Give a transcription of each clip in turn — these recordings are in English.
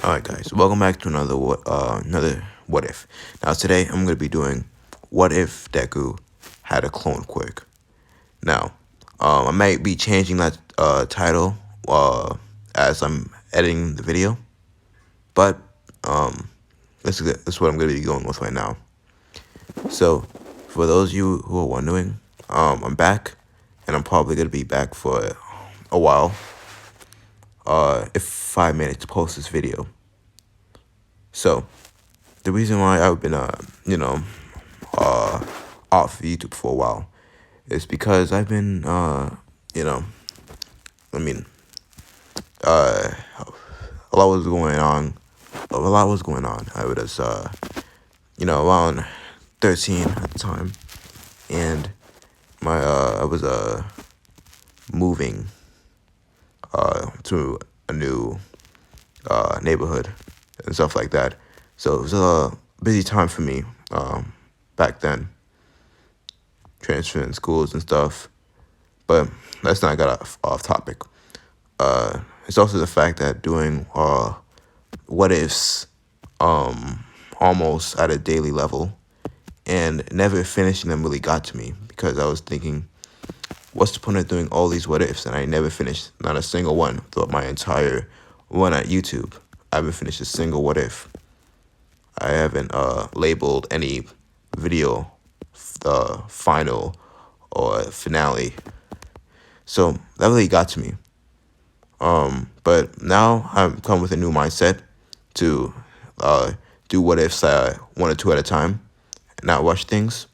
Alright guys, welcome back to another what if. Now today I'm gonna be doing what if Deku had a clone quirk. Now, I might be changing that title as I'm editing the video, but this is what I'm gonna be going with right now. So for those of you who are wondering, I'm back, and I'm probably gonna be back for a while. If 5 minutes to post this video. So the reason why I've been off YouTube for a while is because I've been a lot was going on. A lot was going on. I was around 13 at the time, and I was moving to a new neighborhood and stuff like that. So it was a busy time for me back then, transferring schools and stuff. But let's not get off topic. It's also the fact that doing what ifs almost at a daily level and never finishing them really got to me, because I was thinking, what's the point of doing all these what ifs? And I never finished not a single one throughout my entire run at YouTube. I haven't finished a single what if. I haven't labeled any video the final or finale. So that really got to me. But now I've come with a new mindset to do what ifs one or two at a time and not rush things.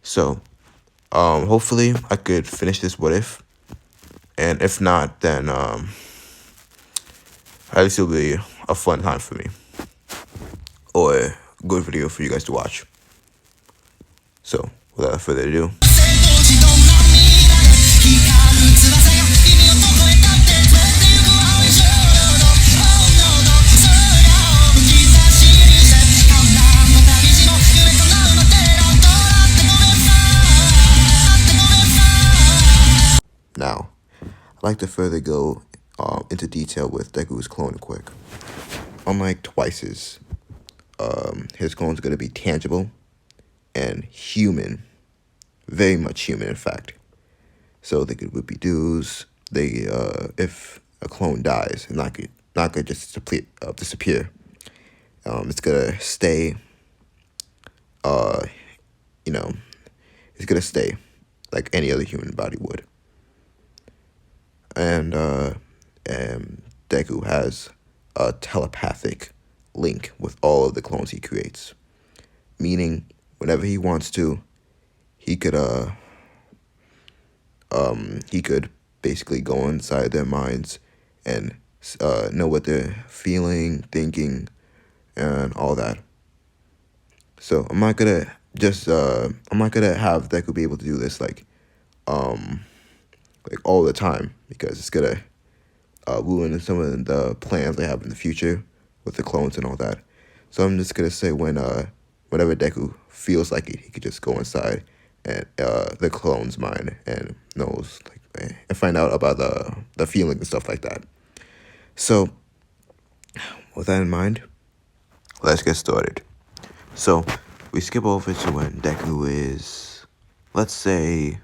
So hopefully I could finish this what if. And if not, then at least it'll be a fun time for me, or a good video for you guys to watch. So without further ado, now I'd like to further go into detail with Deku's clone quirk. Unlike Twice's, his clone's going to be tangible and human, very much human, in fact. So they could whoopie-doos. They, if a clone dies, it's not gonna just disappear. It's gonna stay. It's gonna stay like any other human body would. And Deku has a telepathic link with all of the clones he creates, meaning whenever he wants to, he could basically go inside their minds and know what they're feeling, thinking, and all that. So I'm not gonna have Deku be able to do this like all the time, because it's gonna ruin some of the plans they have in the future with the clones and all that. So I'm just gonna say whenever Deku feels like it, he could just go inside and the clone's mind and knows and find out about the feeling and stuff like that. So with that in mind, let's get started. So we skip over to when Deku is, let's say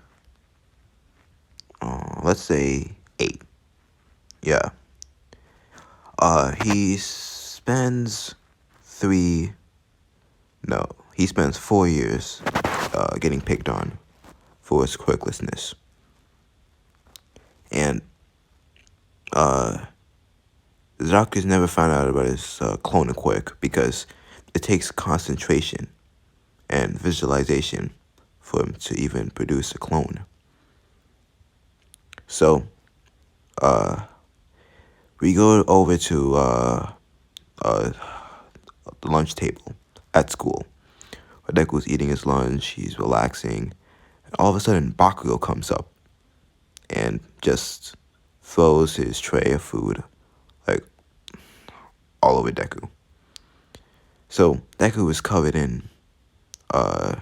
8. Yeah. He spends 4 years getting picked on for his quirklessness. And Zaku's never found out about his clone quirk, because it takes concentration and visualization for him to even produce a clone. So we go over to the lunch table at school. Deku's eating his lunch, he's relaxing, and all of a sudden Bakgo comes up and just throws his tray of food all over Deku. So Deku is covered in the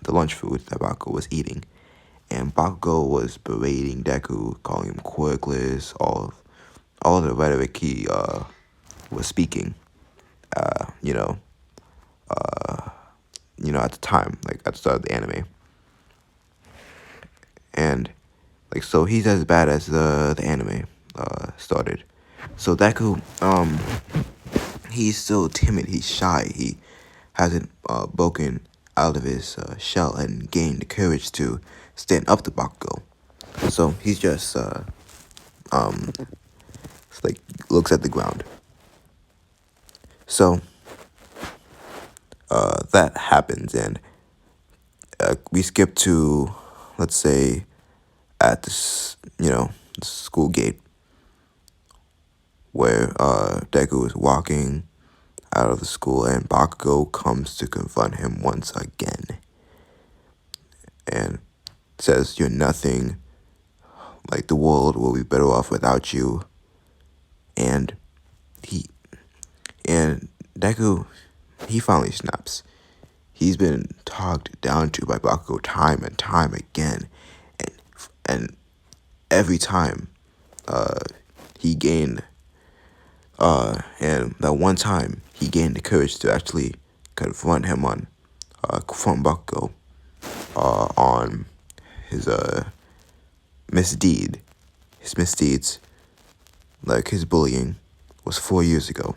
lunch food that Bakgo was eating, and Bakgo was berating Deku, calling him quirkless, all of the rhetoric he was speaking. You know, at the time, like at the start of the anime, and like so he's as bad as the anime started. So Deku, he's still timid. He's shy. He hasn't broken out of his shell and gained the courage to stand up to Bakgo. So he's just like looks at the ground. So that happens, and we skip to, let's say, at this school gate where Deku is walking out of the school, and Bakgo comes to confront him once again, and says, "You're nothing. Like the world will be better off without you." And he and Deku, he finally snaps. He's been talked down to by Bakgo time and time again, and every time he gained and that one time he gained the courage to actually confront Bakgo on his misdeeds, like his bullying, was 4 years ago.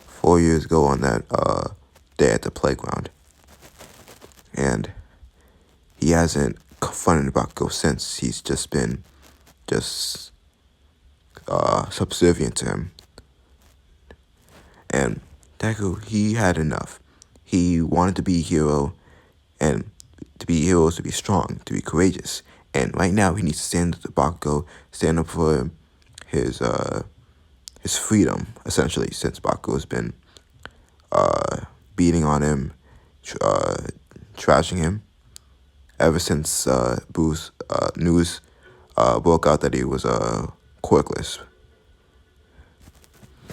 4 years ago on that day at the playground, and he hasn't confronted Bakgo since. He's just been subservient to him. And Deku, he had enough. He wanted to be a hero, and to be a hero is to be strong, to be courageous. And right now, he needs to stand up to Bakgo, stand up for his freedom, essentially, since Bakgo has been beating on him, trashing him, ever since Boo's news broke out that he was quirkless.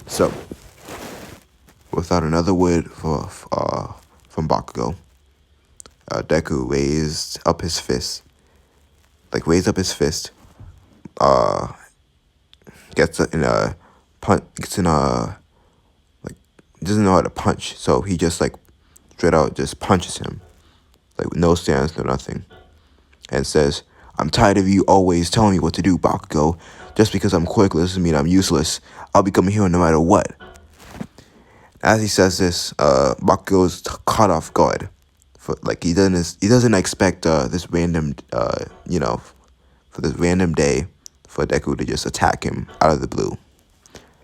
So, without another word from Bakgo, Deku raised up his fist, gets in a punch, doesn't know how to punch, so he just like straight out just punches him, like with no stance, no nothing, and says, "I'm tired of you always telling me what to do, Bakgo. Just because I'm quirkless doesn't mean I'm useless. I'll become a hero no matter what." As he says this, Bakgo is caught off guard. He doesn't expect this random for this random day for Deku to just attack him out of the blue,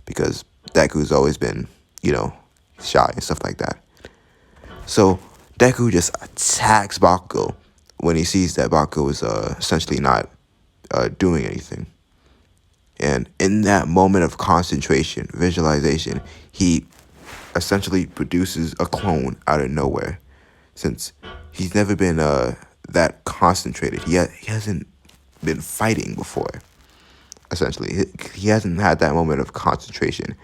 because Deku's always been shy and stuff like that. So Deku just attacks Bakgo when he sees that Bakgo is essentially not doing anything. And in that moment of concentration, visualization, he essentially produces a clone out of nowhere. Since he's never been that concentrated, he hasn't been fighting before. Essentially, he hasn't had that moment of concentration.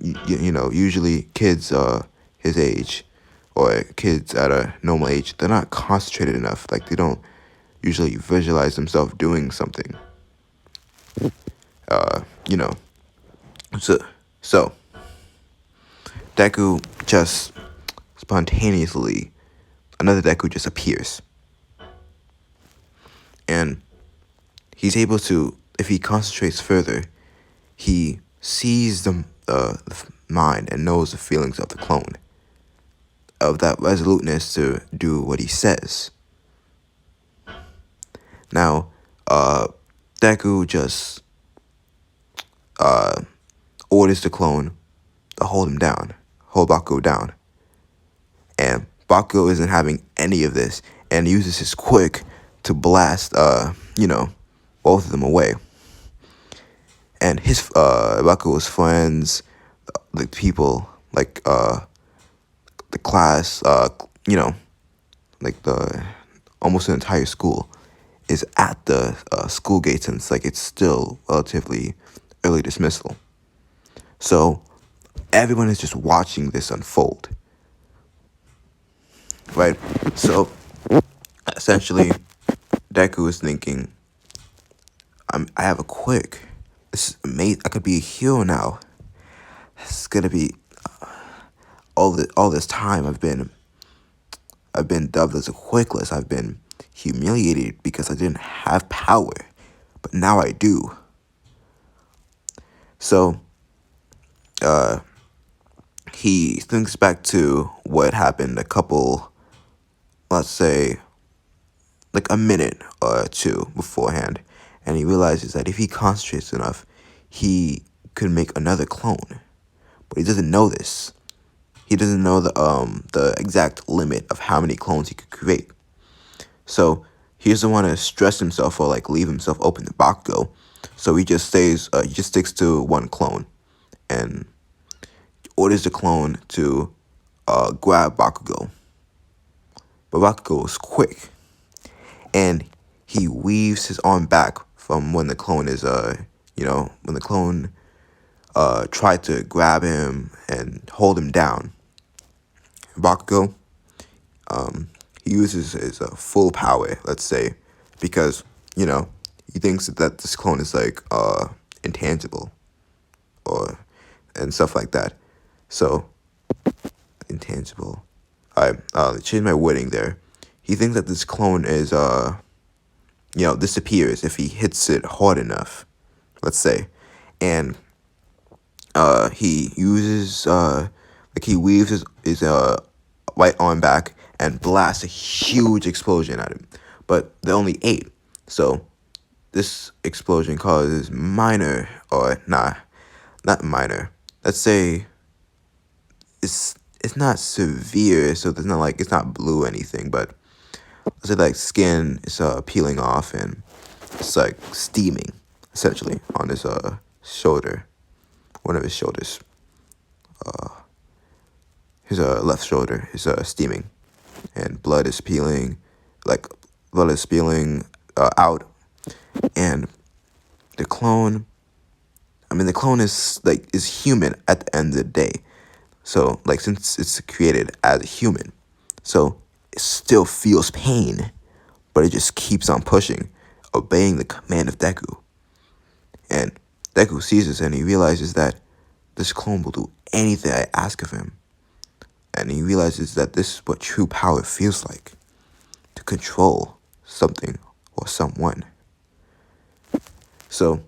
Usually kids his age, or kids at a normal age, they're not concentrated enough. Like, they don't usually visualize themselves doing something. You know. So Deku just spontaneously, another Deku just appears. And he's able to, if he concentrates further, he sees the mind and knows the feelings of the clone, of that resoluteness to do what he says. Now, Deku just orders the clone to hold Bakgo down. And Bakgo isn't having any of this, and uses his quirk to blast, both of them away. And his Bakgo's friends, the people, like the class, like almost the entire school is at the school gate, since it's still relatively early dismissal. So everyone is just watching this unfold, right? So essentially, Deku is thinking, I have a quirk. This is amazing. I could be a hero now. it's gonna be all this time I've been dubbed as a quirkless. I've been humiliated because I didn't have power, but now I do. So he thinks back to what happened a couple, let's say, like a minute or two beforehand, and he realizes that if he concentrates enough, he could make another clone. But he doesn't know this. He doesn't know the exact limit of how many clones he could create. So he doesn't want to stress himself or like leave himself open to Bakgo. So he just sticks to one clone and orders the clone to grab Bakgo. But Bakgo is quick, and he weaves his arm back from when the clone is when the clone tried to grab him and hold him down. Bakgo, he uses his full power, let's say, because he thinks that this clone is like intangible or and stuff like that. So intangible. I changed my wording there. He thinks that this clone is disappears if he hits it hard enough, let's say, and he uses he weaves his right arm back and blasts a huge explosion at him. But they're only 8, so this explosion causes minor, or not minor. Let's say it's not severe, so there's not like it's not blue or anything, but let's say like skin is peeling off and it's like steaming essentially on his shoulder, one of his shoulders, his left shoulder is steaming, and blood is peeling, like blood is spilling out, and the clone. I mean, the clone is human at the end of the day. So like since it's created as a human, so it still feels pain, but it just keeps on pushing, obeying the command of Deku. And Deku sees this and he realizes that this clone will do anything I ask of him. And he realizes that this is what true power feels like, to control something or someone. So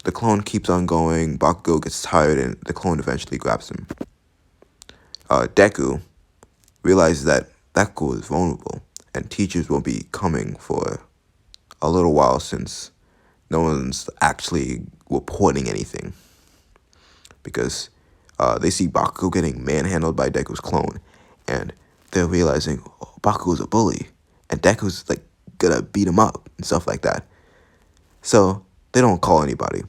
the clone keeps on going, Bakgo gets tired, and the clone eventually grabs him. Deku realizes that Bakgo is vulnerable, and teachers will be coming for a little while since no one's actually reporting anything. Because they see Bakgo getting manhandled by Deku's clone, and they're realizing, oh, Bakugo's a bully, and Deku's like gonna beat him up and stuff like that. So they don't call anybody.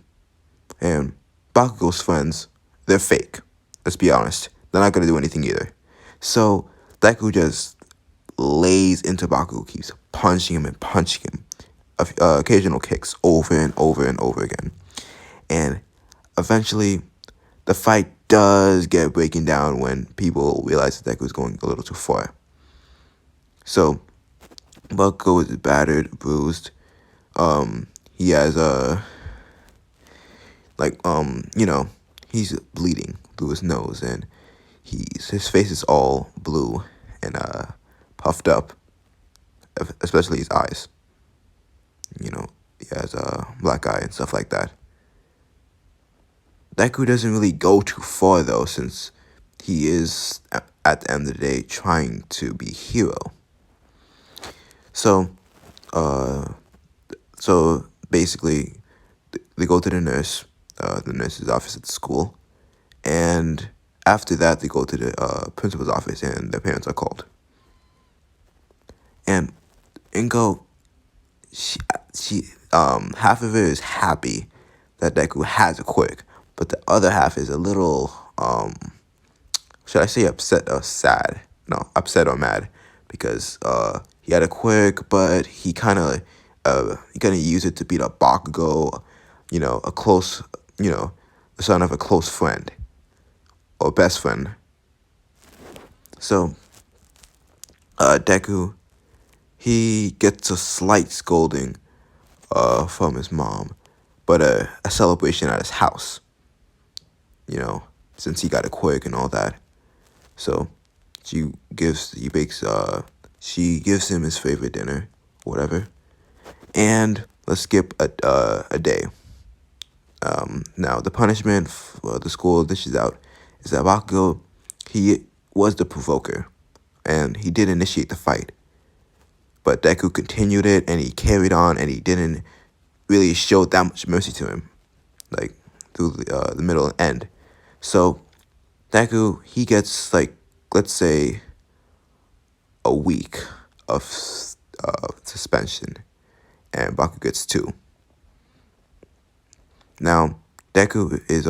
And Bakugo's friends, they're fake. Let's be honest. They're not gonna do anything either. So Deku just lays into Bakugo, keeps punching him and punching him. Occasional kicks over and over and over again. And eventually, the fight does get breaking down when people realize that Deku's going a little too far. So Bakgo is battered, bruised. He has he's bleeding through his nose, and his face is all blue and puffed up, especially his eyes. He has a black eye and stuff like that. Deku doesn't really go too far though, since he is at the end of the day trying to be hero. So basically, they go to the nurse's office at the school, and after that, they go to the principal's office, and their parents are called. And Inko, she half of it is happy that Deku has a quirk, but the other half is a little should I say upset or sad? No, upset or mad, because he had a quirk, but he kind of used it to beat up Bakgo, a close, the son of a close friend or best friend. So Deku, he gets a slight scolding from his mom, but a celebration at his house. since he got a quirk and all that. So she gives him his favorite dinner, whatever. And let's skip a day. Now the punishment for the school dishes out is that Bakgo, he was the provoker, and he did initiate the fight. But Deku continued it, and he carried on, and he didn't really show that much mercy to him, like through the middle and end. So Deku, he gets like, let's say, a week of suspension, and Baku gets 2. Now Deku is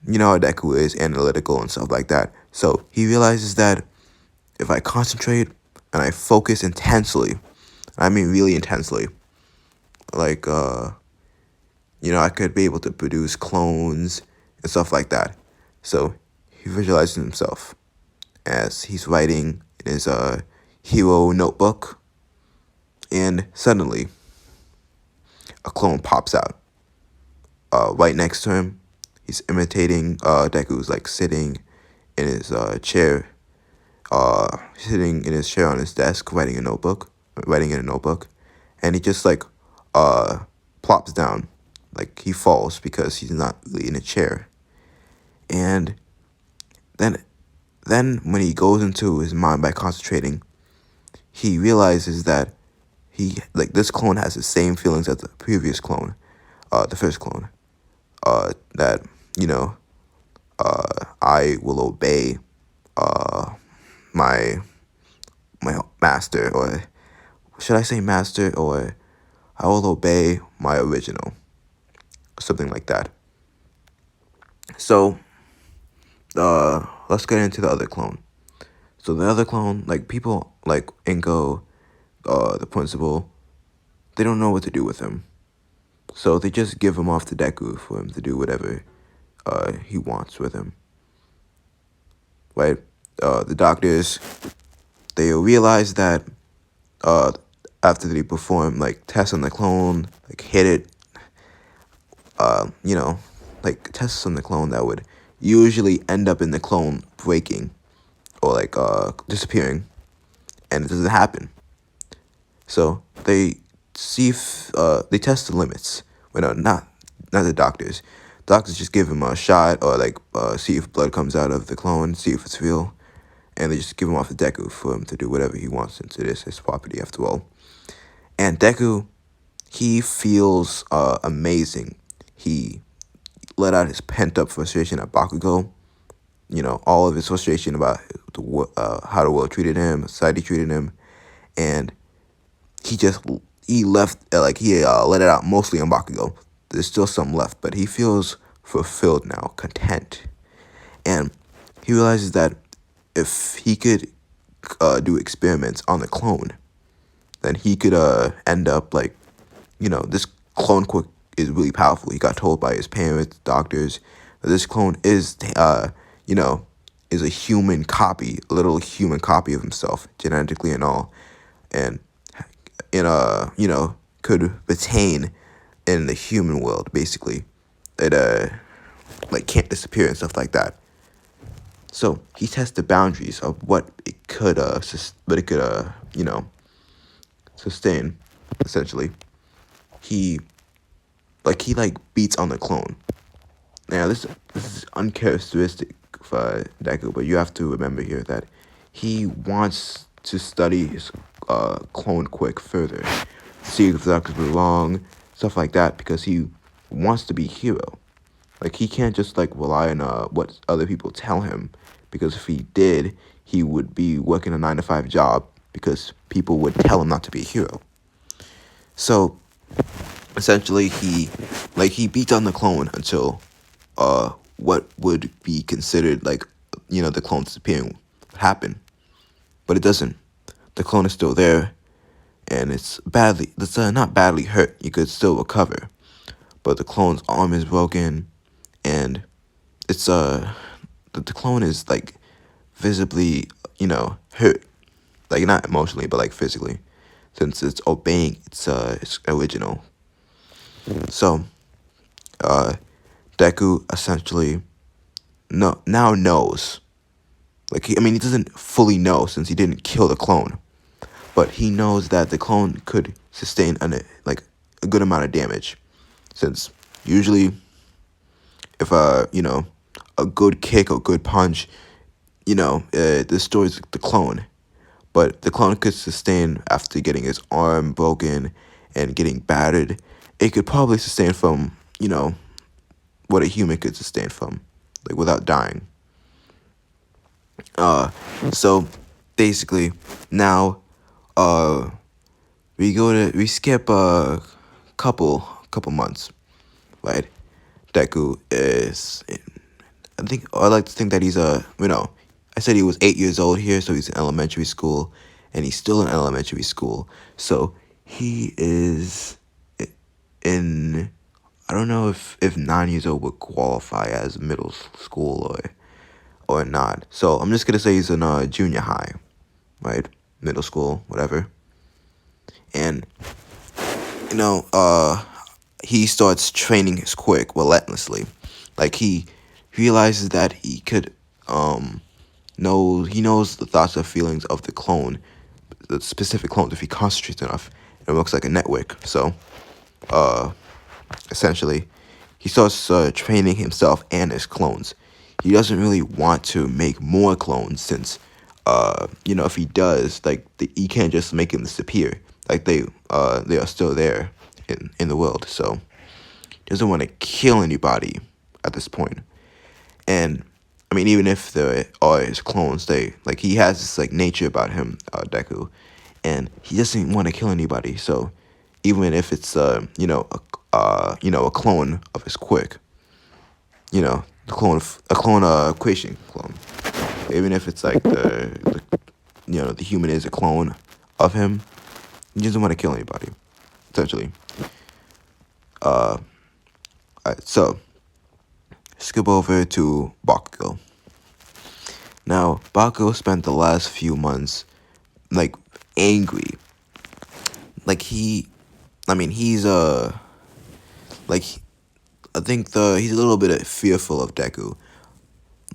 you know how Deku is analytical and stuff like that. So he realizes that if I concentrate and I focus intensely, I mean really intensely, like I could be able to produce clones and stuff like that. So he visualizes himself as he's writing in his hero notebook, and suddenly a clone pops out right next to him. He's imitating Deku's like sitting in his chair, sitting in his chair on his desk, writing in a notebook, and he just like plops down, like he falls because he's not really in a chair. And then when he goes into his mind by concentrating, he realizes that this clone has the same feelings as the previous clone, the first clone. That I will obey my master, or should I say master, or I will obey my original, something like that. So let's get into the other clone. So the other clone, like people like Ingo, the principal, they don't know what to do with him. So they just give him off to Deku for him to do whatever he wants with him. Right? The doctors, they realize that after they perform like tests on the clone, like hit it, like tests on the clone that would usually end up in the clone breaking or like disappearing, and it doesn't happen. So they see if they test the limits. Well, no, not the doctors. Doctors just give him a shot, or like see if blood comes out of the clone, see if it's real, and they just give him off to Deku for him to do whatever he wants, since it is his property after all. And Deku, he feels amazing. He let out his pent-up frustration at Bakugo. All of his frustration about how the world treated him, society treated him, and he left he let it out mostly on Bakugo. There's still some left, but he feels fulfilled now, content, and he realizes that if he could do experiments on the clone, then he could end up like, this clone quirk is really powerful. He got told by his parents, doctors, that this clone is is a human copy, a little human copy of himself, genetically and all, and could retain in the human world, basically. It can't disappear and stuff like that. So he tests the boundaries of what it could sustain. Essentially, he beats on the clone. Now this is uncharacteristic for Deku, but you have to remember here that he wants to study his clone quirk further, see if the doctors were wrong, stuff like that, because he wants to be a hero. Like, he can't just rely on what other people tell him, because if he did, he would be working a 9-to-5 job because people would tell him not to be a hero. So essentially, he beats on the clone until what would be considered the clone disappearing happen, but it doesn't. The clone is still there, and it's not badly hurt. You could still recover, but the clone's arm is broken, and it's the clone is visibly hurt, not emotionally but physically, since it's obeying its original. So Deku essentially no now knows. Like he doesn't fully know since he didn't kill the clone, but he knows that the clone could sustain like a good amount of damage. Since usually, if a good kick or good punch, destroys the clone. But the clone could sustain after getting his arm broken and getting battered. It could probably sustain from what a human could sustain from, like without dying. So basically now uh we skip a couple months, right? Deku is, I like to think that he's I said he was 8 years old here, so he's in elementary school, and he's still in elementary school. So he is in, I don't know if 9 years old would qualify as middle school or not. So I'm just gonna say he's in junior high, right? Middle school, whatever. And you know, he starts training his quirk relentlessly. Like he realizes that he could he knows the thoughts and feelings of the clone, the specific clone, if he concentrates enough. It looks like a network. So essentially, he starts training himself and his clones. He doesn't really want to make more clones since, if he does, like he can't just make them disappear. Like they are still there in the world. So he doesn't want to kill anybody at this point. And even if there are his clones, he has this like nature about him, Deku, and he doesn't want to kill anybody. So even if it's a clone of his quirk, a clone equation clone, even if it's like the human is a clone of him, he doesn't want to kill anybody, essentially. Alright, so skip over to Bakgo. Now, Bakgo spent the last few months like angry. Like he's like I think he's a little bit fearful of Deku,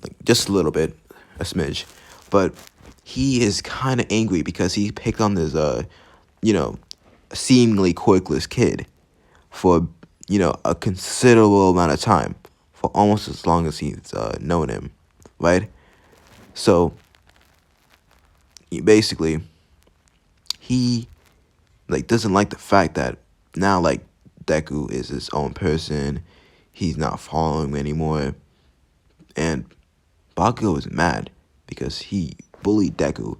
like just a little bit, a smidge, but he is kind of angry because he picked on this you know seemingly quirkless kid for a considerable amount of time, for almost as long as he's known him, right? So basically he like doesn't like the fact that now like Deku is his own person. He's not following him anymore, and Bakgo is mad because he bullied Deku,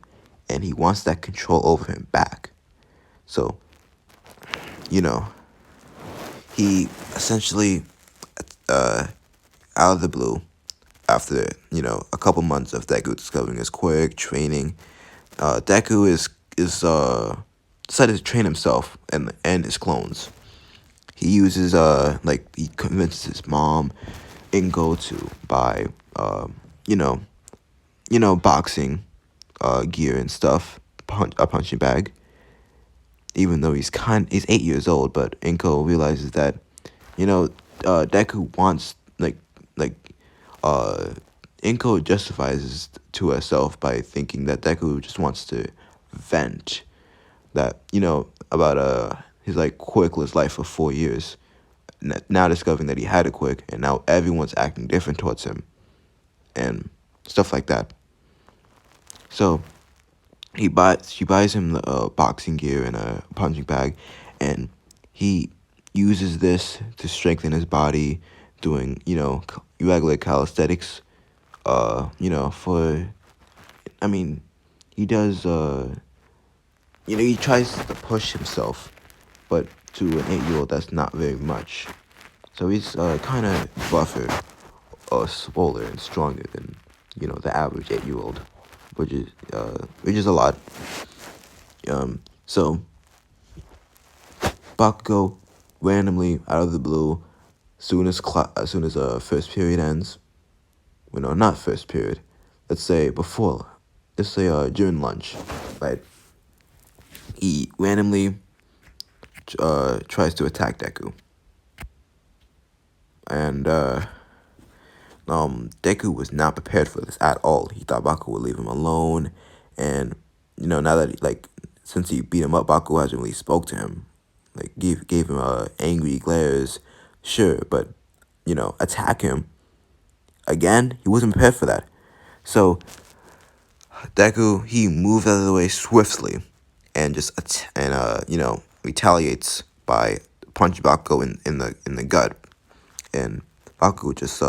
and he wants that control over him back. So you know he essentially out of the blue, after a couple months of Deku discovering his quirk, training, Deku is decided to train himself and his clones. He uses he convinces his mom, Ingo, to buy boxing gear and stuff, a punching bag. Even though he's 8 years old, but Inko realizes that Deku wants like uh Inko justifies to herself by thinking that Deku just wants to vent, that about his like quirkless life for 4 years, now discovering that he had a quirk, and now everyone's acting different towards him and stuff like that. So she buys him the boxing gear and a punching bag, and he uses this to strengthen his body, doing regular calisthenics. For he does. He tries to push himself, but to an 8-year-old, that's not very much. So he's kind of buffer, swoller and stronger than the average 8-year-old, which is a lot. So Bakgo randomly out of the blue, as soon as first period ends. Well, no, not first period. Let's say before. Let's say during lunch, right? He randomly tries to attack Deku, and Deku was not prepared for this at all. He thought Bakgo would leave him alone, and now that since he beat him up, Bakgo hasn't really spoke to him, like gave him angry glares, sure, but attack him again. He wasn't prepared for that. So Deku, he moved out of the way swiftly, and retaliates by punching Bakgo in the gut, and Bakgo just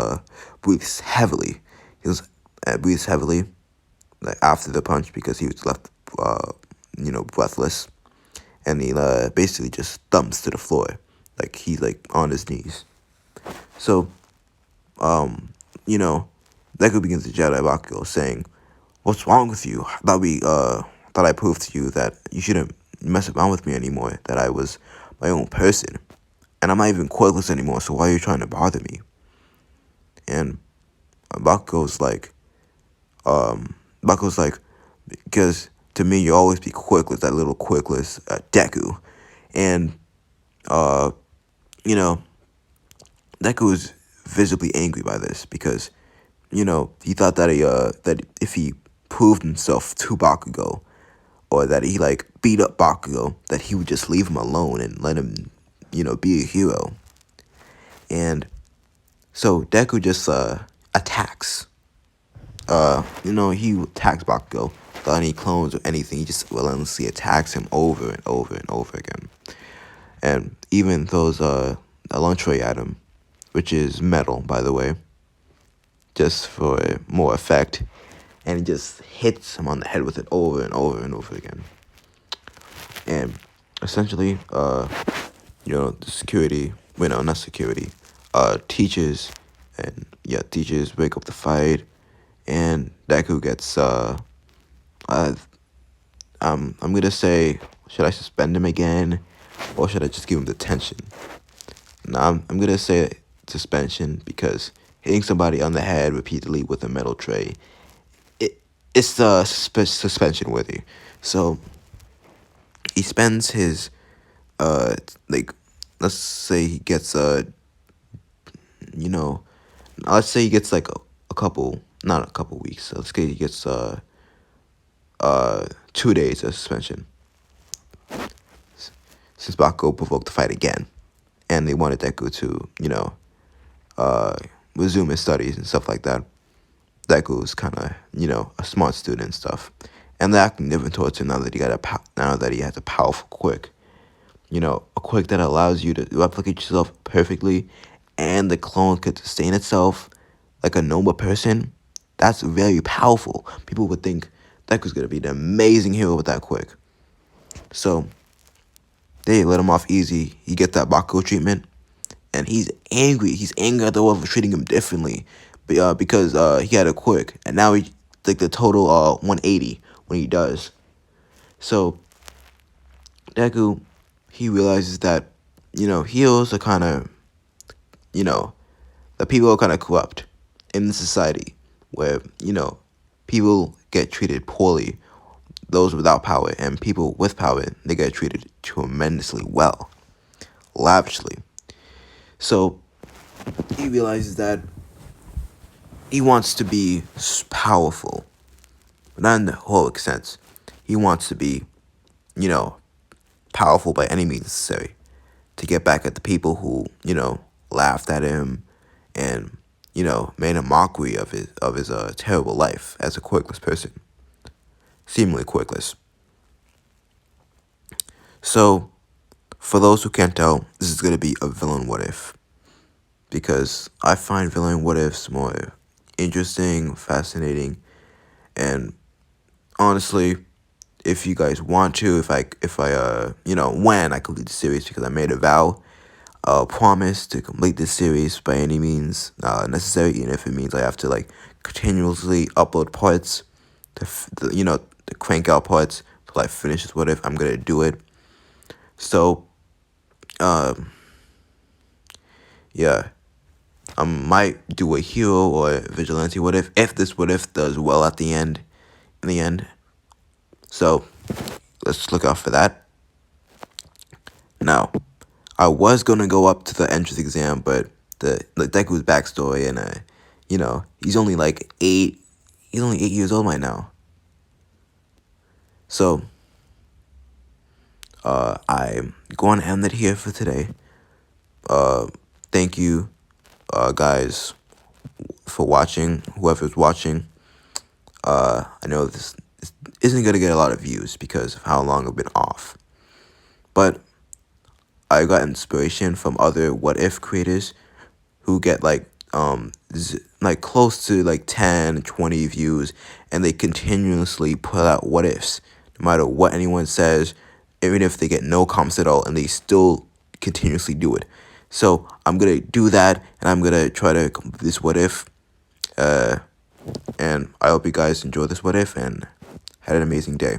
breathes heavily. He was breathes heavily like after the punch because he was left breathless, and he basically just thumps to the floor like he's like on his knees. So you know, Deku begins to yell at Bakugou, saying, "What's wrong with you? Thought I proved to you that you shouldn't mess around with me anymore. That I was my own person, and I'm not even quirkless anymore. So why are you trying to bother me?" And Bakugou's like, Bakugou's like, because to me you always be quirkless, that little quirkless Deku, and uh, you know, Deku is visibly angry by this because he thought that that if he proved himself to Bakugo, or that he like beat up Bakugo, that he would just leave him alone and let him, be a hero. And so Deku just attacks. He attacks Bakugo without any clones or anything. He just relentlessly attacks him over and over and over again. And even throws a lunch tray at him, which is metal, by the way, just for more effect. And he just hits him on the head with it over and over and over again. And essentially, the security, well, no, not security, teachers, and teachers break up the fight, and Deku gets, I'm gonna say, should I suspend him again, or should I just give him detention? Now, I'm gonna say suspension because hitting somebody on the head repeatedly with a metal tray, it's suspension worthy. So he spends his like, let's say he gets let's say he gets like a couple, not a couple weeks. So let's say he gets 2 days of suspension since Bakko provoked the fight again, and they wanted Deku to resume his studies and stuff like that. Deku's kind of a smart student and stuff, and they're acting different towards him now that now that he has a powerful quirk. A quirk that allows you to replicate yourself perfectly, and the clone could sustain itself like a normal person. That's very powerful. People would think Deku's gonna be an amazing hero with that quirk. So they let him off easy. He gets that Bakko treatment, and he's angry. He's angry at the world for treating him differently, because he had a quirk, and now he like the total 180 when he does. So Deku, he realizes that heroes are kind of the people are kind of corrupt in the society where people get treated poorly, those without power, and people with power, they get treated tremendously well, lavishly. So he realizes that he wants to be powerful, but not in the heroic sense. He wants to be powerful by any means necessary to get back at the people who laughed at him and made a mockery of his terrible life as a quirkless person, seemingly quirkless. So for those who can't tell, this is gonna be a villain what if, because I find villain what ifs more interesting, fascinating, and honestly, if you guys want to, if I when I complete the series, because I made a vow, promise to complete this series by any means necessary, even if it means I have to like continuously upload parts to crank out parts till I finish this what if. I'm gonna do it. So yeah, I might do a hero or a vigilante what if this what if does well at the end, in the end. So let's look out for that. Now, I was gonna go up to the entrance exam, but the Deku's backstory and He's only like 8. He's only 8 years old right now. So, I'm going to end it here for today. Thank you, guys, for watching. Whoever's watching. I know this isn't gonna get a lot of views because of how long I've been off, but I got inspiration from other what if creators who get like close to like 10, 20 views, and they continuously put out what ifs no matter what anyone says, even if they get no comments at all, and they still continuously do it. So I'm gonna do that, and I'm gonna try to complete this what if, and I hope you guys enjoy this what if and had an amazing day.